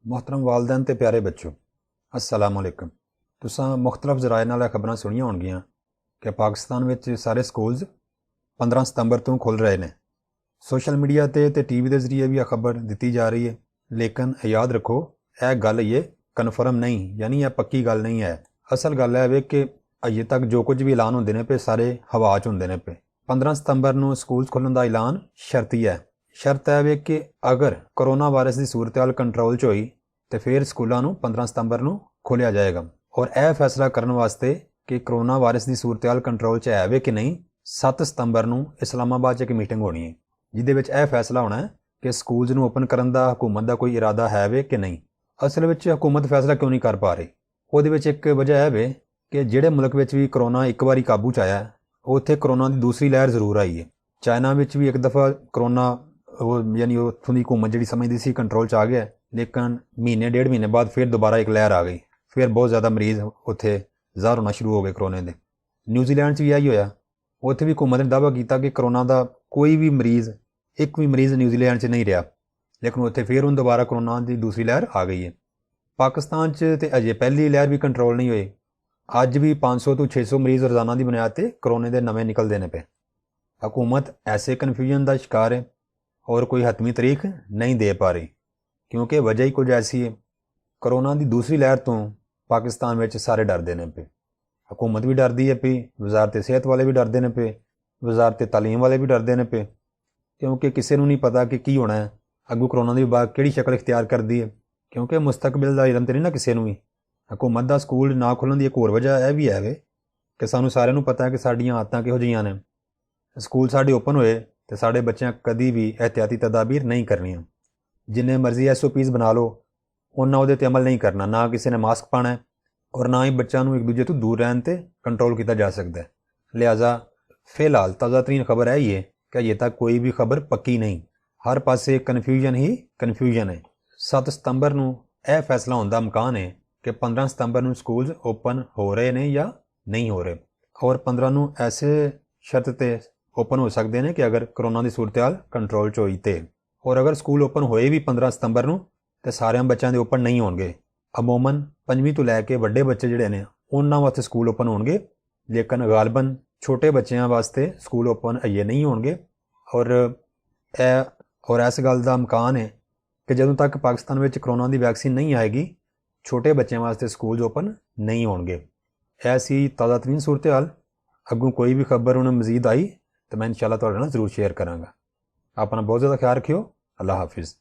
मोहतरम वालदैन ते प्यारे बच्चों, अस्सलाम वालेकुम। तुसां मुख्तलिफ ज़राए नाल खबरां सुनियां होणगियां कि पाकिस्तान विच सारे स्कूल्स 15 सितंबर तो खुल रहे हैं। सोशल मीडिया ते टीवी के जरिए भी यह खबर दी जा रही है, लेकिन याद रखो यह गल ये कन्फर्म नहीं, यानी यह पक्की गल नहीं है। असल गल है वे कि अजे तक जो कुछ भी ऐलान होंदे ने पे सारे हवा च होंदे ने पे। 15 सितंबर नूं स्कूल खुलण दा ऐलान शर्ती है। शर्त है वे कि अगर कोरोना वायरस की सूरत हाल कंट्रोल च होई तो फिर स्कूलों नूं 15 सितंबर नूं खोलिया जाएगा। और यह फैसला करने वास्ते कि कोरोना वायरस की सूरत हाल कंट्रोल च है वे कि नहीं, 7 सितंबर नूं इस्लामाबाद च एक मीटिंग होनी है जिहदे विच यह फैसला होना है कि स्कूल्स नूं ओपन करन दा हुकूमत का कोई इरादा है वे कि नहीं। असल विच हुकूमत फैसला क्यों नहीं कर पा रही, उहदे विच एक वजह है वे कि जिहड़े मुल्क विच भी कोरोना एक बारी काबू च आया उत्थे कोरोना की दूसरी लहर जरूर आई है। चाइना में भी एक दफ़ा कोरोना यानी उत्थों की हुकूमत जी समझती सी कंट्रोल च आ गया, लेकिन महीने डेढ़ महीने बाद फिर दोबारा एक लहर आ गई, फिर बहुत ज़्यादा मरीज़ उत्थे ज़ाहिर होना शुरू हो गए कोरोना के। न्यूजीलैंड भी यही होया, उत्थे भी हुकूमत ने दावा किया कि कोरोना का कोई भी मरीज़ एक भी मरीज़ न्यूजीलैंड च नहीं रहा, लेकिन उत्थे फिर हुण दोबारा कोरोना की दूसरी लहर आ गई है। पाकिस्तान च अजे पहली लहर भी कंट्रोल नहीं हुई, अज भी 500 तो 600 मरीज़ रोज़ाना की बुनियाद पर कोरोना के नवे निकलते हैं पे। हुकूमत ऐसे कन्फ्यूजन का शिकार है और कोई हतमी तारीख नहीं दे पा रही, क्योंकि वजह ही कुछ ऐसी है। कोरोना की दूसरी लहर तो पाकिस्तान में सारे डरते हैं पे, हुकूमत भी डरती है पी, वजारत सेहत वाले भी डरते हैं पे, वजारत तालीम वाले भी डरते हैं पे, क्योंकि किसी को नहीं पता कि की होना है, अगू कोरोना की वबा किहड़ी शक्ल इख्तियार करती है, क्योंकि मुस्तकबिल का इलम तो नहीं ना किसी को भी। हुकूमत का स्कूल ना खुलण की एक होर वजह यह भी है कि सानू सारिਆਂ ਨੂੰ पता है कि साडियां आदतां किहो जिहियां ने। स्कूल साडे ओपन होए तो साडे बच्चों कभी भी एहतियाती तदाबीर नहीं करनियां। जिन्ने मर्जी SOPs बना लो, उन्ना उहदे ते अमल नहीं करना। ना किसी ने मास्क पाना है और ना ही बच्चों को एक दूजे तो दूर रहने ते कंट्रोल किया जा सकता है। लिहाजा फिलहाल ताज़ा तरीन खबर है ये कि अजे तक कोई भी खबर पक्की नहीं, हर पासे कन्फ्यूजन ही कन्फ्यूजन है। 7 सितंबर नूं यह फैसला होने का इम्कान है कि 15 सितंबर नूं स्कूल ओपन हो रहे हैं या नहीं हो रहे, और 15 नूं ऐसे शर्त ते ओपन हो सकते हैं कि अगर कोरोना की सूरत हाल कंट्रोल च होई ते। और अगर स्कूल ओपन होए भी 15 सितंबर नूं तो सारे बच्चों के ओपन नहीं होणगे। अमूमन 5वीं तो लैके वड्डे बच्चे जिहड़े ने उन्हां वास्ते स्कूल ओपन होणगे, लेकिन गालबन छोटे बच्चों वास्ते स्कूल ओपन अजे नहीं होणगे। और इस गल का इम्कान है कि जदों तक पाकिस्तान में कोरोना की वैक्सीन नहीं आएगी, छोटे बच्चों वास्ते स्कूल ओपन नहीं होणगे। ऐसी ताज़ा तरीन सूरत हाल अगों कोई भी खबर उन्हें मजीद आई तो मैं इंशाल्लाह तुहाडे नाल जरूर शेयर करांगा। अपना बहुत ज़्यादा ख्याल रखियो। अल्लाह हाफिज़।